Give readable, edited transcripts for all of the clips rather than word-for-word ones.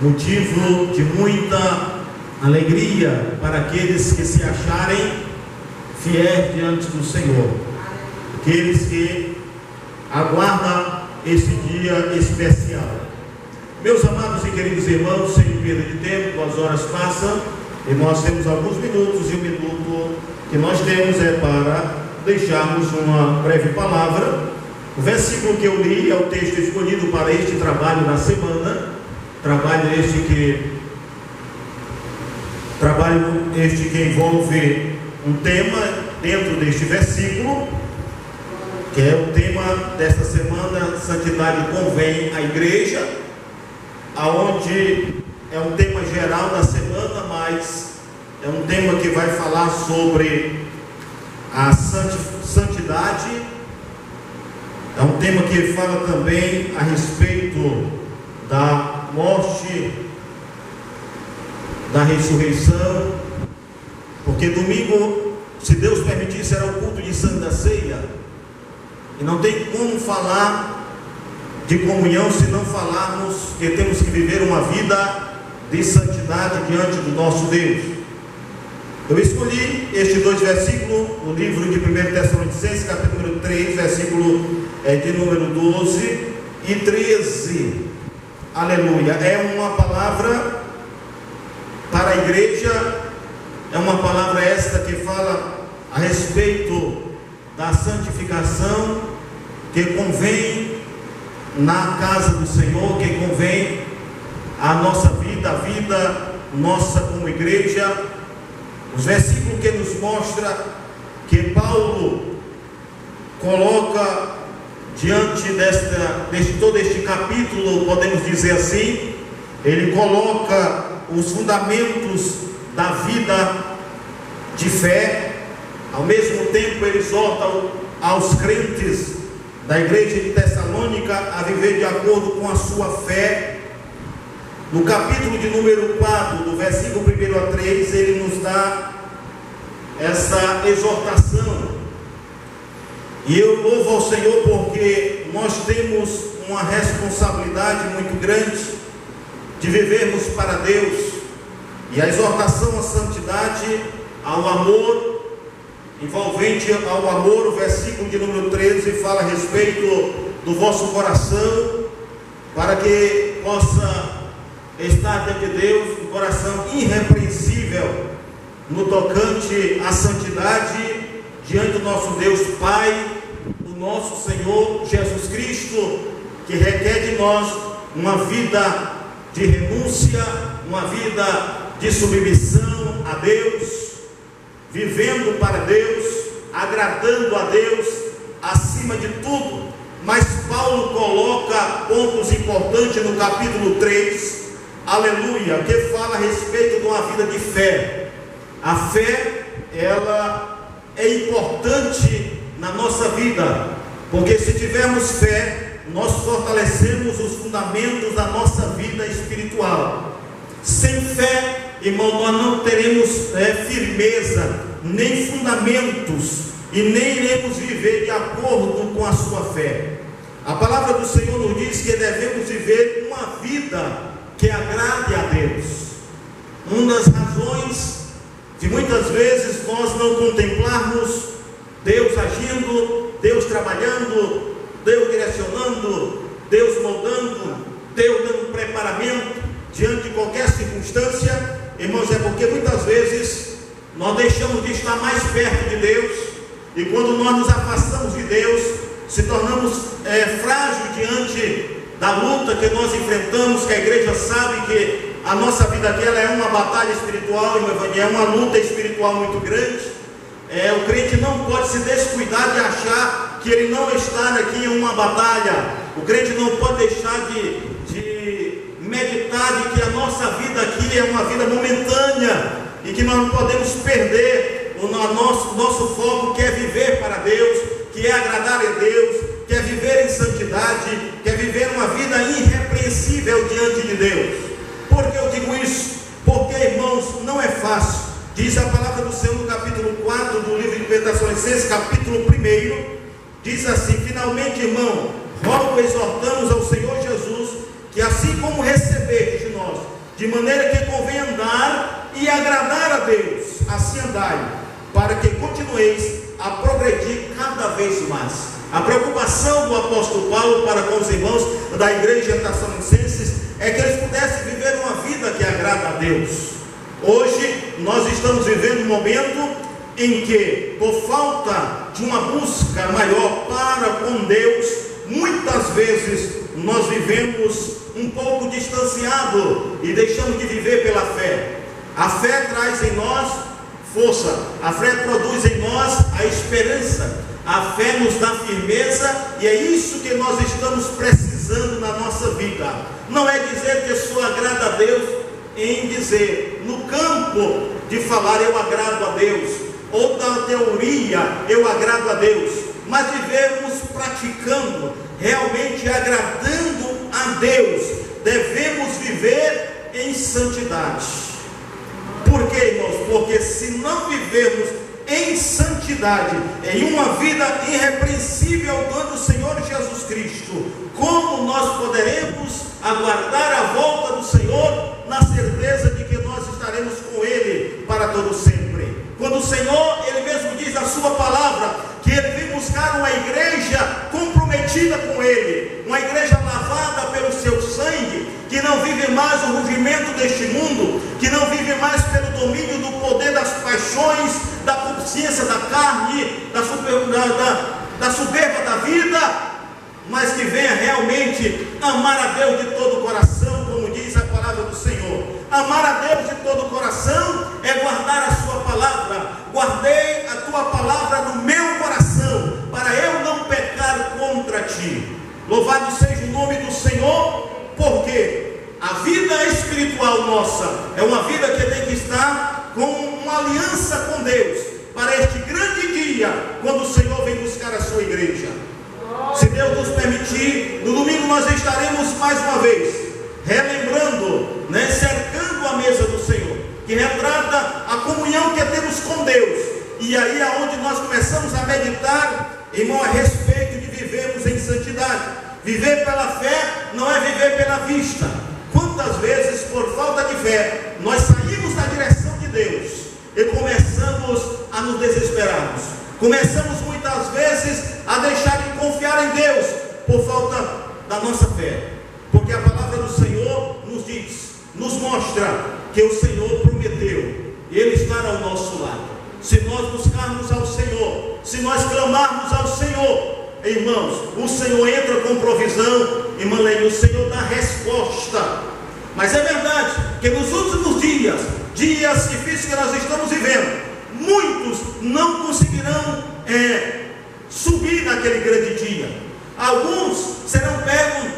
Motivo de muita alegria para aqueles que se acharem fiéis diante do Senhor, aqueles que aguardam esse dia especial. Meus amados e queridos irmãos, sem perda de tempo, 2 horas passam e nós temos alguns minutos, e o minuto que nós temos é para deixarmos uma breve palavra. O versículo que eu li é o texto escolhido para este trabalho da semana. Trabalho este que envolve um tema dentro deste versículo, que é o tema desta semana: santidade convém à igreja, aonde é um tema geral da semana, mas é um tema que vai falar sobre a santidade. É um tema que fala também a respeito respeito da morte, da ressurreição, porque domingo, se Deus permitir, será o culto de Santa Ceia, e não tem como falar de comunhão se não falarmos que temos que viver uma vida de santidade diante do nosso Deus. Eu escolhi estes 2 versículos no livro de 1 Tessalonicenses, capítulo 3, versículo de número 12 e 13. Aleluia. É uma palavra para a igreja, é uma palavra esta que fala a respeito da santificação que convém na casa do Senhor, que convém a nossa vida, a vida nossa como igreja. Os versículos que nos mostra que Paulo coloca diante de todo este capítulo, podemos dizer assim, ele coloca os fundamentos da vida de fé. Ao mesmo tempo ele exorta aos crentes da igreja de Tessalônica a viver de acordo com a sua fé. No capítulo de número 4, do versículo 1 a 3, ele nos dá essa exortação. E eu louvo ao Senhor porque nós temos uma responsabilidade muito grande de vivermos para Deus. E a exortação à santidade, ao amor, envolvente ao amor, o versículo de número 13 fala a respeito do vosso coração, para que possa estar diante de Deus um coração irrepreensível no tocante à santidade diante do nosso Deus Pai, o nosso Senhor Jesus Cristo, que requer de nós uma vida de renúncia, uma vida de submissão a Deus, vivendo para Deus, agradando a Deus acima de tudo. Mas Paulo coloca pontos importantes no capítulo 3, aleluia, que fala a respeito de uma vida de fé. A fé, ela é importante na nossa vida, porque se tivermos fé, nós fortalecemos os fundamentos da nossa vida espiritual. Sem fé, irmão, nós não teremos firmeza, nem fundamentos, e nem iremos viver de acordo com a sua fé. A palavra do Senhor nos diz que devemos viver uma vida que agrade a Deus. Uma das razões de muitas vezes nós não contemplarmos Deus agindo, Deus trabalhando, Deus direcionando, Deus moldando, Deus dando preparamento diante de qualquer circunstância, irmãos, é porque muitas vezes nós deixamos de estar mais perto de Deus, e quando nós nos afastamos de Deus, se tornamos frágeis diante da luta que nós enfrentamos, que a igreja sabe que a nossa vida aqui ela é uma batalha espiritual, é uma luta espiritual muito grande. O crente não pode se descuidar de achar que ele não está aqui em uma batalha. O crente não pode deixar de meditar de que a nossa vida aqui é uma vida momentânea e que nós não podemos perder o nosso foco, que é viver para Deus, que é agradar a Deus, que é viver em santidade, que é viver uma vida irrepreensível diante de Deus. Por que eu digo isso? Porque, irmãos, não é fácil. Diz a palavra do Senhor no capítulo 4 do livro de 1 Tessalonicenses, capítulo 1, diz assim: finalmente, irmão, rogo e exortamos ao Senhor Jesus, que assim como recebeste de nós, de maneira que convém andar e agradar a Deus, assim andai, para que continueis a progredir cada vez mais. A preocupação do apóstolo Paulo para com os irmãos da igreja de Tessalonicenses é que eles pudessem viver uma vida que agrada a Deus. Hoje nós estamos vivendo um momento em que, por falta de uma busca maior para com Deus, muitas vezes nós vivemos um pouco distanciado e deixamos de viver pela fé. A fé traz em nós força, a fé produz em nós a esperança, a fé nos dá firmeza, e é isso que nós estamos precisando na nossa vida. Não é dizer que só agrada a Deus em dizer, no campo de falar eu agrado a Deus, ou da teoria eu agrado a Deus, mas vivermos praticando, realmente agradando a Deus, devemos viver em santidade. Por quê, irmãos? Porque se não vivermos em santidade, em uma vida irrepreensível diante do Senhor Jesus Cristo, como nós poderemos aguardar a volta do Senhor na certeza de que nós estaremos com Ele para todo sempre? Quando o Senhor, Ele mesmo diz na sua palavra, que Ele vem buscar uma igreja comprometida com Ele, uma igreja lavada pelo seu sangue, que não vive mais o rugimento deste mundo, que não vive mais pelo domínio do poder das paixões, da consciência da carne, da soberba da vida, mas que venha realmente amar a Deus de todo o coração, como diz a palavra do Senhor. Amar a Deus de todo o coração é guardar a sua palavra. Guardei a tua palavra no meu coração, para eu não pecar contra ti. Louvado seja o nome do Senhor, porque a vida espiritual nossa é uma vida que tem que estar com uma aliança com Deus, para este grande dia, quando o Senhor vem buscar a sua igreja. Se Deus nos permitir, no domingo nós estaremos mais uma vez relembrando, cercando a mesa do Senhor, que retrata a comunhão que temos com Deus. E aí é onde nós começamos a meditar, irmão, a respeito de vivermos em santidade. Viver pela fé não é viver pela vista. Quantas vezes, por falta de fé, nós saímos da direção de Deus e começamos a nos desesperarmos. Começamos muitas vezes a deixar de confiar em Deus por falta da nossa fé. Porque a palavra do Senhor nos diz, nos mostra que o Senhor prometeu, Ele estará ao nosso lado. Se nós buscarmos ao Senhor, se nós clamarmos ao Senhor, irmãos, o Senhor entra com provisão, irmã Leila, o Senhor dá resposta. Mas é verdade que nos últimos dias difíceis que nós estamos vivendo, muitos não conseguirão subir naquele grande dia. Alguns serão pegos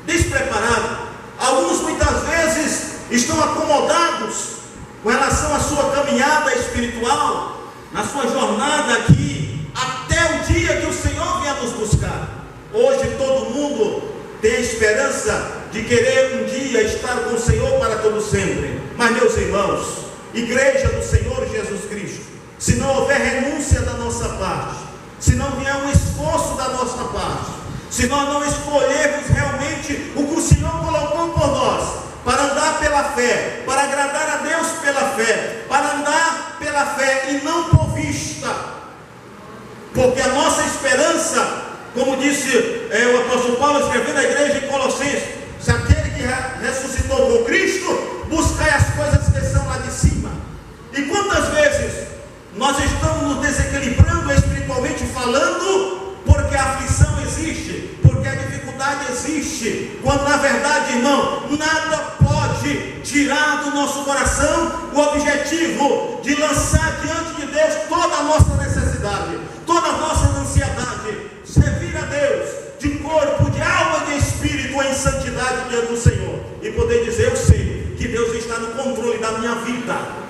despreparados. Alguns muitas vezes estão acomodados com relação à sua caminhada espiritual, na sua jornada aqui, até o dia que o Senhor venha nos buscar. Hoje todo mundo tem a esperança de querer um dia estar com o Senhor para todo sempre. Mas, meus irmãos, igreja do Senhor Jesus Cristo, se não houver renúncia da nossa parte, se não vier um esforço da nossa parte, se nós não escolhermos realmente o que o Senhor colocou por nós, para andar pela fé, para agradar a Deus pela fé, para andar pela fé e não por vista, porque a nossa esperança, como disse o apóstolo Paulo escrevendo à igreja em Colossenses, se aquele que ressuscitou com Cristo, buscai as coisas que são lá de cima. E quantas vezes nós estamos nos desequilibrando espiritualmente falando, porque a aflição existe, porque a dificuldade existe, quando na verdade, irmão, nada pode tirar do nosso coração o objetivo de lançar diante de Deus toda a nossa necessidade, toda a nossa ansiedade, servir a Deus de corpo, de alma e de espírito em santidade diante do Senhor, e poder dizer: eu sei que Deus está no controle da minha vida.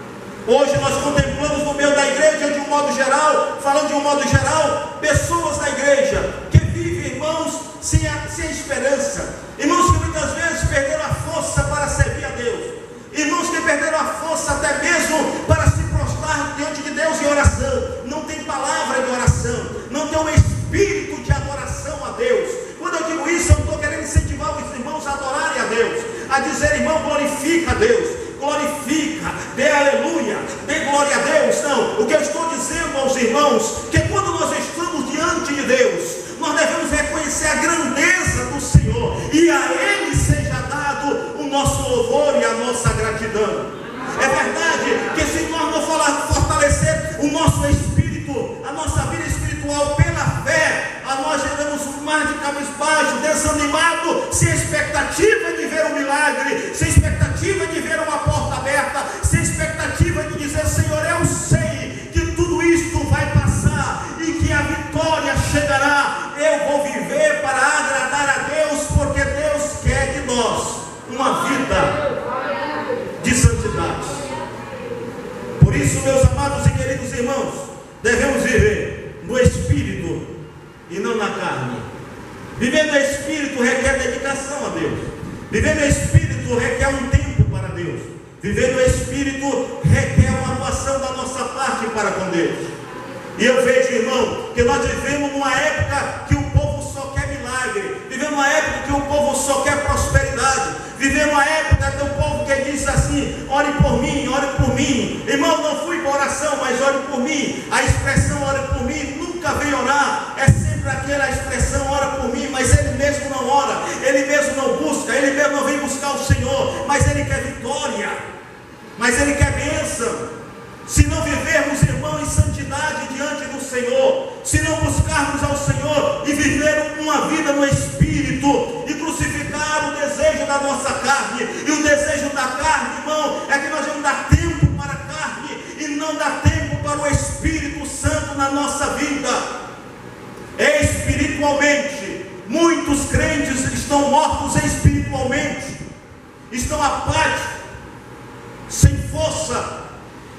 Hoje nós contemplamos no meio da igreja, de um modo geral, falando de um modo geral, pessoas da igreja que vivem, irmãos, sem esperança, irmãos que muitas vezes perderam a força para servir a Deus, irmãos que perderam a força até mesmo para se prostrar diante de Deus em oração, não tem palavra de oração, não tem um espírito de adoração a Deus. Quando eu digo isso, eu não estou querendo incentivar os irmãos a adorarem a Deus, a dizer: irmão, glorifica a Deus, glorifica, dê aleluia, dê glória a Deus. Não, o que eu estou dizendo aos irmãos, que quando nós estamos diante de Deus, nós devemos reconhecer a grandeza do Senhor, e a Ele seja dado o nosso louvor e a nossa gratidão. É verdade que se nós não fortalecer o nosso espírito, a nossa vida espiritual pela fé, nós andamos mais de cabisbaixo, desanimado, sem expectativa de ver um milagre, sem expectativa de ver uma porta aberta, sem expectativa de dizer: Senhor, eu sei que tudo isto vai passar e que a vitória chegará. Eu vou viver para agradar a Deus, porque Deus quer de nós uma vida de santidade. Por isso, meus amados e queridos irmãos, devemos viver no Espírito e não na carne. Viver no Espírito requer dedicação a Viver no Espírito requer um tempo para Deus. Viver no Espírito requer uma atuação da nossa parte para com Deus. E eu vejo, irmão, que nós vivemos numa época que o povo só quer milagre. Vivemos numa época que o povo só quer prosperidade. Vivemos uma época do povo que diz assim: ore por mim, ore por mim. Irmão, não fui para oração, mas ore por mim. A expressão ore por mim nunca vem orar. É sempre aquela expressão ora por mim, mas ele mesmo não ora, ele mesmo não busca, ele mesmo não vem buscar o Senhor, mas ele quer vitória, mas ele quer bênção. Se não vivermos, irmão, em santidade diante do Senhor, se não buscarmos ao Senhor e viver uma vida no Espírito e crucificar o desejo da nossa carne, e o desejo da carne, irmão, é que nós vamos dar tempo para a carne e não dar tempo para o Espírito Santo na nossa vida. Espiritualmente, muitos crentes estão mortos espiritualmente, estão apáticos, sem força,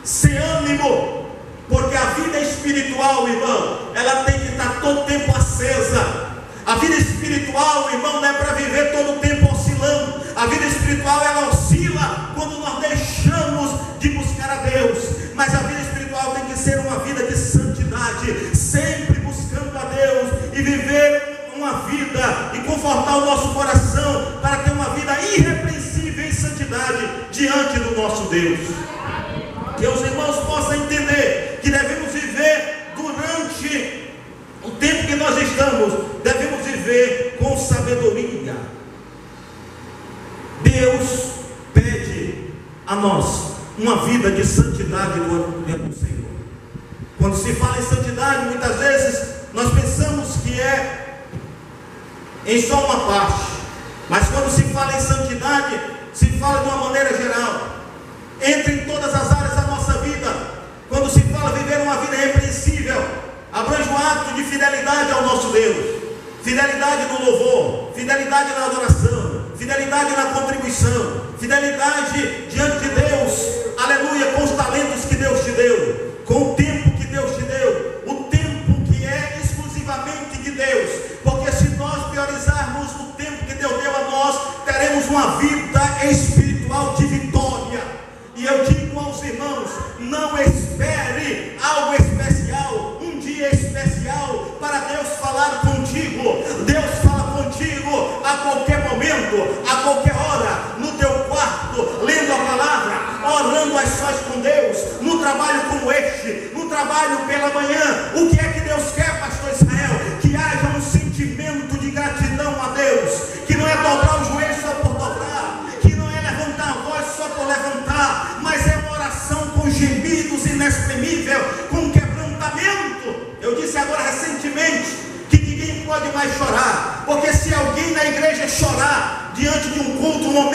sem ânimo, porque a vida espiritual, irmão, ela tem que estar todo tempo acesa. A vida espiritual, irmão, não é para viver todo o tempo oscilando. A vida espiritual, ela oscila quando nós deixamos de buscar a Deus, mas a vida espiritual tem que ser uma vida de santidade, sempre buscando a Deus e viver uma vida e confortar o nosso coração para ter uma vida irrepreensível em santidade diante do nosso Deus. Que os irmãos possam entender que devemos viver durante o tempo que nós estamos, devemos viver com sabedoria. Deus pede a nós uma vida de santidade diante do Senhor. Quando se fala em santidade, muitas vezes nós pensamos que é em só uma parte, mas quando se fala em santidade, se fala de uma maneira geral, entra em todas as áreas da nossa vida. Quando se fala viver uma vida irrepreensível, abrange um ato de fidelidade ao nosso Deus, fidelidade no louvor, fidelidade na adoração, fidelidade na contribuição, fidelidade diante de Deus, aleluia, com os talentos que Deus te deu, com o tempo que Deus te deu, o tempo que é exclusivamente de Deus, porque se nós priorizarmos o tempo que Deus deu a nós, teremos uma vida espiritual de vitória. E eu digo aos irmãos, não espere algo especial, um dia especial para Deus falar contigo. Deus fala contigo a qualquer momento, a qualquer hora, no teu quarto, lendo a palavra, orando às sós com Deus, no trabalho como este, no trabalho pela manhã. O que é que Deus quer, pastor Israel? Que haja um sentimento de gratidão a Deus, que não é dobrar os joelhos só por dobrar, que não é levantar a voz só por levantar, mas é uma oração com gemidos inexprimível, com quebrantamento. Eu disse agora recentemente que ninguém pode mais chorar, porque se alguém na igreja chorar diante de um culto, um